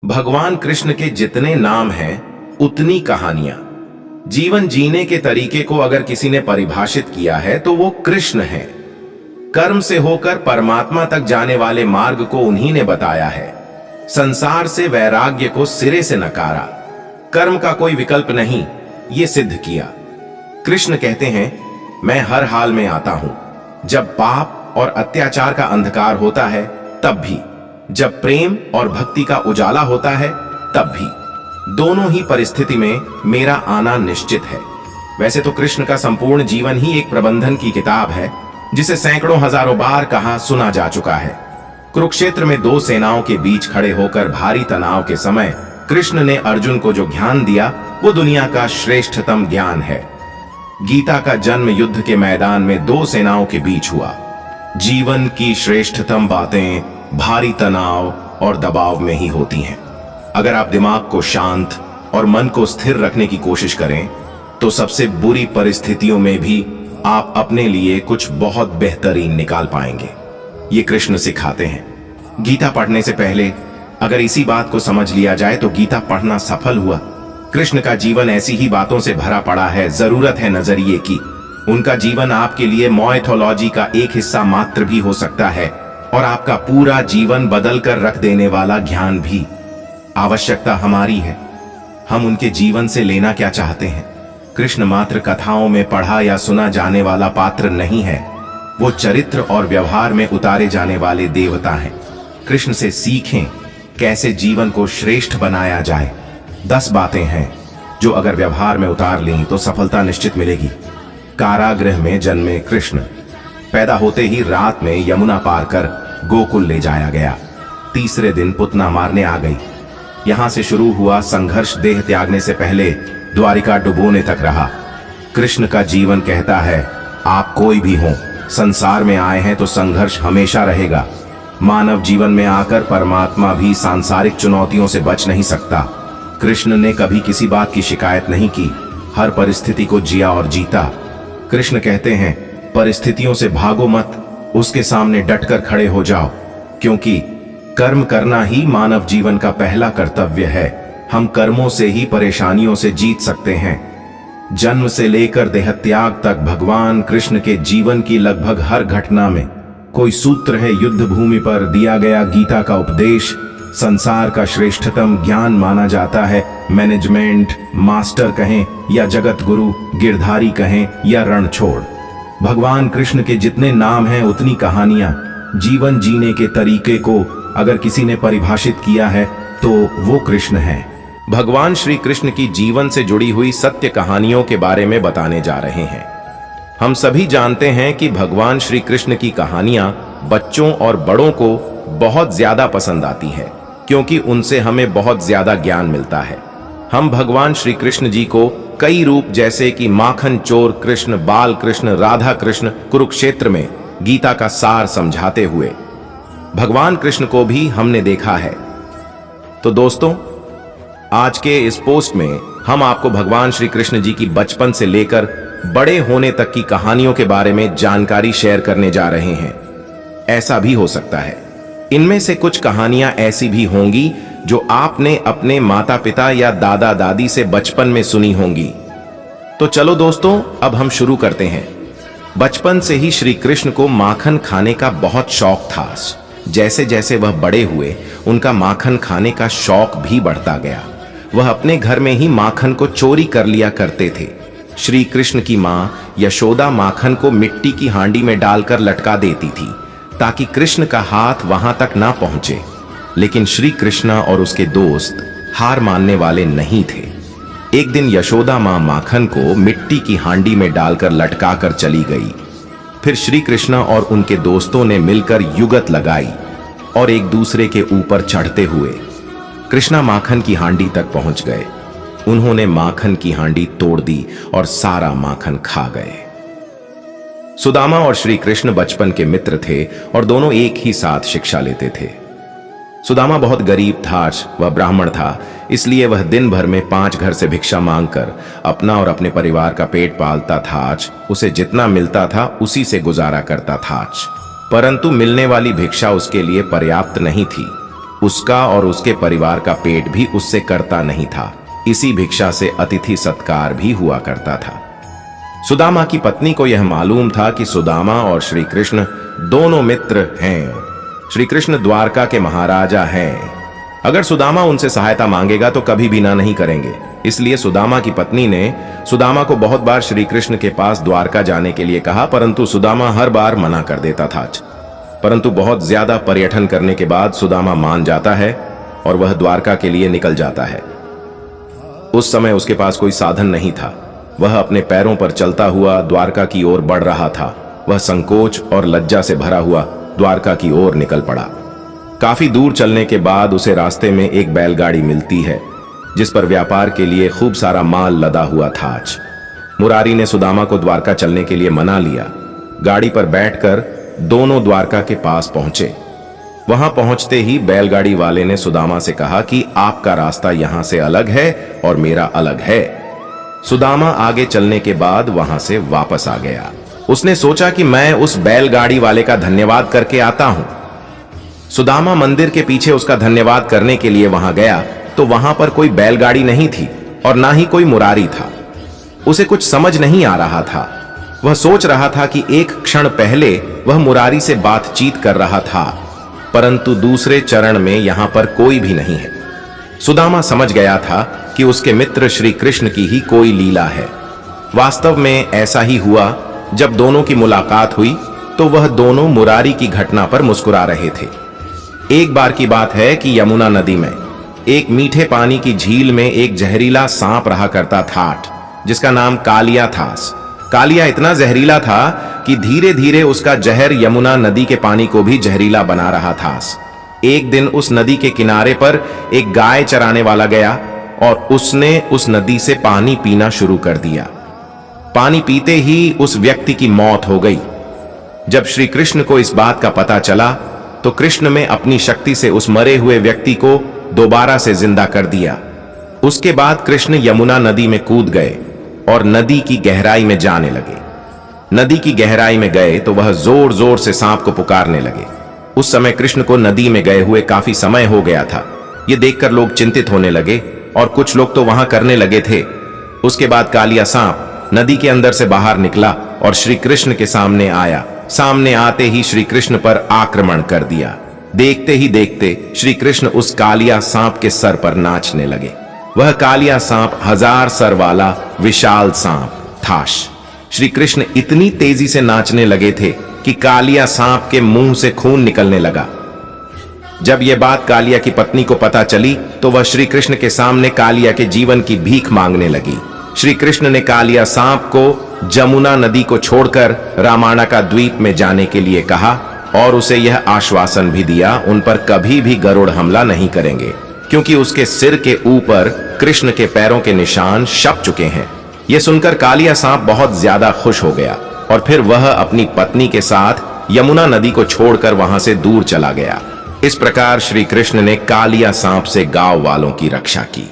भगवान कृष्ण के जितने नाम हैं उतनी कहानियां। जीवन जीने के तरीके को अगर किसी ने परिभाषित किया है तो वो कृष्ण है। कर्म से होकर परमात्मा तक जाने वाले मार्ग को उन्हीं ने बताया है। संसार से वैराग्य को सिरे से नकारा, कर्म का कोई विकल्प नहीं, ये सिद्ध किया। कृष्ण कहते हैं, मैं हर हाल में आता हूं, जब पाप और अत्याचार का अंधकार होता है तब भी, जब प्रेम और भक्ति का उजाला होता है तब भी, दोनों ही परिस्थिति में मेरा आना निश्चित है। वैसे तो कृष्ण का संपूर्ण जीवन ही एक प्रबंधन की किताब है, जिसे सैकड़ों हजारों बार कहा सुना जा चुका है। कुरुक्षेत्र में दो सेनाओं के बीच खड़े होकर भारी तनाव के समय कृष्ण ने अर्जुन को जो ज्ञान दिया वो दुनिया का श्रेष्ठतम ज्ञान है। गीता का जन्म युद्ध के मैदान में दो सेनाओं के बीच हुआ। जीवन की श्रेष्ठतम बातें भारी तनाव और दबाव में ही होती हैं। अगर आप दिमाग को शांत और मन को स्थिर रखने की कोशिश करें तो सबसे बुरी परिस्थितियों में भी आप अपने लिए कुछ बहुत बेहतरीन निकाल पाएंगे। ये कृष्ण सिखाते हैं। गीता पढ़ने से पहले अगर इसी बात को समझ लिया जाए तो गीता पढ़ना सफल हुआ। कृष्ण का जीवन ऐसी ही बातों से भरा पड़ा है। जरूरत है नजरिए की। उनका जीवन आपके लिए माइथोलॉजी का एक हिस्सा मात्र भी हो सकता है और आपका पूरा जीवन बदल कर रख देने वाला ज्ञान भी। आवश्यकता हमारी है, हम उनके जीवन से लेना क्या चाहते हैं। कृष्ण मात्र कथाओं में पढ़ा या सुना जाने वाला पात्र नहीं है, वो चरित्र और व्यवहार में उतारे जाने वाले देवता हैं। कृष्ण से सीखें कैसे जीवन को श्रेष्ठ बनाया जाए। 10 बातें हैं जो अगर व्यवहार में उतार लीं तो सफलता निश्चित मिलेगी। कारागृह में जन्मे कृष्ण, पैदा होते ही रात में यमुना पार कर गोकुल ले जाया गया। तीसरे दिन पुतना मारने आ गई। यहां से शुरू हुआ संघर्ष, देह त्यागने से पहले द्वारिका डुबोने तक रहा। कृष्ण का जीवन कहता है, आप कोई भी हो, संसार में आए हैं तो संघर्ष हमेशा रहेगा। मानव जीवन में आकर परमात्मा भी सांसारिक चुनौतियों से बच नहीं सकता। कृष्ण ने कभी किसी बात की शिकायत नहीं की, हर परिस्थिति को जिया और जीता। कृष्ण कहते हैं, परिस्थितियों से भागो मत, उसके सामने डटकर खड़े हो जाओ, क्योंकि कर्म करना ही मानव जीवन का पहला कर्तव्य है। हम कर्मों से ही परेशानियों से जीत सकते हैं। जन्म से लेकर देहत्याग तक भगवान कृष्ण के जीवन की लगभग हर घटना में कोई सूत्र है। युद्ध भूमि पर दिया गया गीता का उपदेश संसार का श्रेष्ठतम ज्ञान माना जाता है। मैनेजमेंट मास्टर कहें या जगत गुरु, गिरधारी कहें या रणछोड़, भगवान कृष्ण के जितने नाम हैं उतनी कहानियां। जीवन जीने के तरीके को अगर किसी ने परिभाषित किया है तो वो कृष्ण है। भगवान श्री कृष्ण की जीवन से जुड़ी हुई सत्य कहानियों के बारे में बताने जा रहे हैं। हम सभी जानते हैं कि भगवान श्री कृष्ण की कहानियां बच्चों और बड़ों को बहुत ज्यादा पसंद आती है, क्योंकि उनसे हमें बहुत ज्यादा ज्ञान मिलता है। हम भगवान श्री कृष्ण जी को कई रूप, जैसे कि माखन चोर कृष्ण, बाल कृष्ण, राधा कृष्ण, कुरुक्षेत्र में गीता का सार समझाते हुए भगवान कृष्ण को भी हमने देखा है। तो दोस्तों, आज के इस पोस्ट में हम आपको भगवान श्री कृष्ण जी की बचपन से लेकर बड़े होने तक की कहानियों के बारे में जानकारी शेयर करने जा रहे हैं। ऐसा भी हो सकता है इनमें से कुछ कहानियां ऐसी भी होंगी जो आपने अपने माता पिता या दादा दादी से बचपन में सुनी होंगी। तो चलो दोस्तों, अब हम शुरू करते हैं। बचपन से ही श्री कृष्ण को माखन खाने का बहुत शौक था। जैसे जैसे वह बड़े हुए उनका माखन खाने का शौक भी बढ़ता गया। वह अपने घर में ही माखन को चोरी कर लिया करते थे। श्री कृष्ण की मां यशोदा माखन को मिट्टी की हांडी में डालकर लटका देती थी ताकि कृष्ण का हाथ वहां तक ना पहुंचे। लेकिन श्री कृष्ण और उसके दोस्त हार मानने वाले नहीं थे। एक दिन यशोदा मां माखन को मिट्टी की हांडी में डालकर लटका कर चली गई। फिर श्री कृष्ण और उनके दोस्तों ने मिलकर युगत लगाई और एक दूसरे के ऊपर चढ़ते हुए कृष्णा माखन की हांडी तक पहुंच गए। उन्होंने माखन की हांडी तोड़ दी और सारा माखन खा गए। सुदामा और श्री कृष्ण बचपन के मित्र थे और दोनों एक ही साथ शिक्षा लेते थे। सुदामा बहुत गरीब था, वह ब्राह्मण था, इसलिए वह दिन भर में 5 घर से भिक्षा मांगकर अपना और अपने परिवार का पेट पालता था। उसे जितना मिलता था उसी से गुजारा करता था, परंतु मिलने वाली भिक्षा उसके लिए पर्याप्त नहीं थी। उसका और उसके परिवार का पेट भी उससे करता नहीं था। इसी भिक्षा से अतिथि सत्कार भी हुआ करता था। सुदामा की पत्नी को यह मालूम था कि सुदामा और श्री कृष्ण दोनों मित्र हैं। श्री कृष्ण द्वारका के महाराजा हैं। अगर सुदामा उनसे सहायता मांगेगा तो कभी भी ना नहीं करेंगे। इसलिए सुदामा की पत्नी ने सुदामा को बहुत बार श्री कृष्ण के पास द्वारका जाने के लिए कहा, परंतु सुदामा हर बार मना कर देता था। परंतु बहुत ज्यादा पर्यटन करने के बाद सुदामा मान जाता है और वह द्वारका के लिए निकल जाता है। उस समय उसके पास कोई साधन नहीं था। वह अपने पैरों पर चलता हुआ द्वारका की ओर बढ़ रहा था। वह संकोच और लज्जा से भरा हुआ द्वारका की ओर निकल पड़ा। काफी दूर चलने के बाद उसे रास्ते में एक बैलगाड़ी मिलती है जिस पर व्यापार के लिए खूब सारा माल लदा हुआ था। मुरारी ने सुदामा को द्वारका चलने के लिए मना लिया। गाड़ी पर बैठकर दोनों द्वारका के पास पहुंचे। वहां पहुंचते ही बैलगाड़ी वाले ने सुदामा से कहा कि आपका रास्ता यहां से अलग है और मेरा अलग है। सुदामा आगे चलने के बाद वहां से वापस आ गया। उसने सोचा कि मैं उस बैलगाड़ी वाले का धन्यवाद करके आता हूं। सुदामा मंदिर के पीछे उसका धन्यवाद करने के लिए वहां गया तो वहां पर कोई बैलगाड़ी नहीं थी और ना ही कोई मुरारी था। उसे कुछ समझ नहीं आ रहा था। वह सोच रहा था कि एक क्षण पहले वह मुरारी से बातचीत कर रहा था, परंतु दूसरे चरण में यहां पर कोई भी नहीं है। सुदामा समझ गया था कि उसके मित्र श्री कृष्ण की ही कोई लीला है। वास्तव में ऐसा ही हुआ। जब दोनों की मुलाकात हुई तो वह दोनों मुरारी की घटना पर मुस्कुरा रहे थे। एक बार की बात है कि यमुना नदी में एक मीठे पानी की झील में एक जहरीला सांप रहा करता था जिसका नाम कालिया था। कालिया इतना जहरीला था कि धीरे धीरे उसका जहर यमुना नदी के पानी को भी जहरीला बना रहा था। एक दिन उस नदी के किनारे पर एक गाय चराने वाला गया और उसने उस नदी से पानी पीना शुरू कर दिया। पानी पीते ही उस व्यक्ति की मौत हो गई। जब श्री कृष्ण को इस बात का पता चला तो कृष्ण ने अपनी शक्ति से उस मरे हुए व्यक्ति को दोबारा से जिंदा कर दिया। उसके बाद कृष्ण यमुना नदी में कूद गए और नदी की गहराई में जाने लगे। नदी की गहराई में गए तो वह जोर जोर से सांप को पुकारने लगे। उस समय कृष्ण को नदी में गए हुए काफी समय हो गया था। ये देखकर लोग चिंतित होने लगे और कुछ लोग तो वहां करने लगे थे। उसके बाद कालिया सांप नदी के अंदर से बाहर निकला और श्री कृष्ण के सामने आया। सामने आते ही श्री कृष्ण पर आक्रमण कर दिया। देखते ही देखते श्री कृष्ण उस कालिया सांप के सर पर नाचने लगे। वह कालिया सांप 1000 सर वाला विशाल सांप था। श्री कृष्ण इतनी तेजी से नाचने लगे थे कि कालिया सांप के मुंह से खून निकलने लगा। जब यह बात कालिया की पत्नी को पता चली तो वह श्री कृष्ण के सामने कालिया के जीवन की भीख मांगने लगी। श्री कृष्ण ने कालिया सांप को जमुना नदी को छोड़कर रामायण का द्वीप में जाने के लिए कहा और उसे यह आश्वासन भी दिया उन पर कभी भी गरुड़ हमला नहीं करेंगे, क्योंकि उसके सिर के ऊपर कृष्ण के पैरों के निशान छप चुके हैं। यह सुनकर कालिया सांप बहुत ज्यादा खुश हो गया और फिर वह अपनी पत्नी के साथ यमुना नदी को छोड़कर वहां से दूर चला गया। इस प्रकार श्री कृष्ण ने कालिया सांप से गांव वालों की रक्षा की।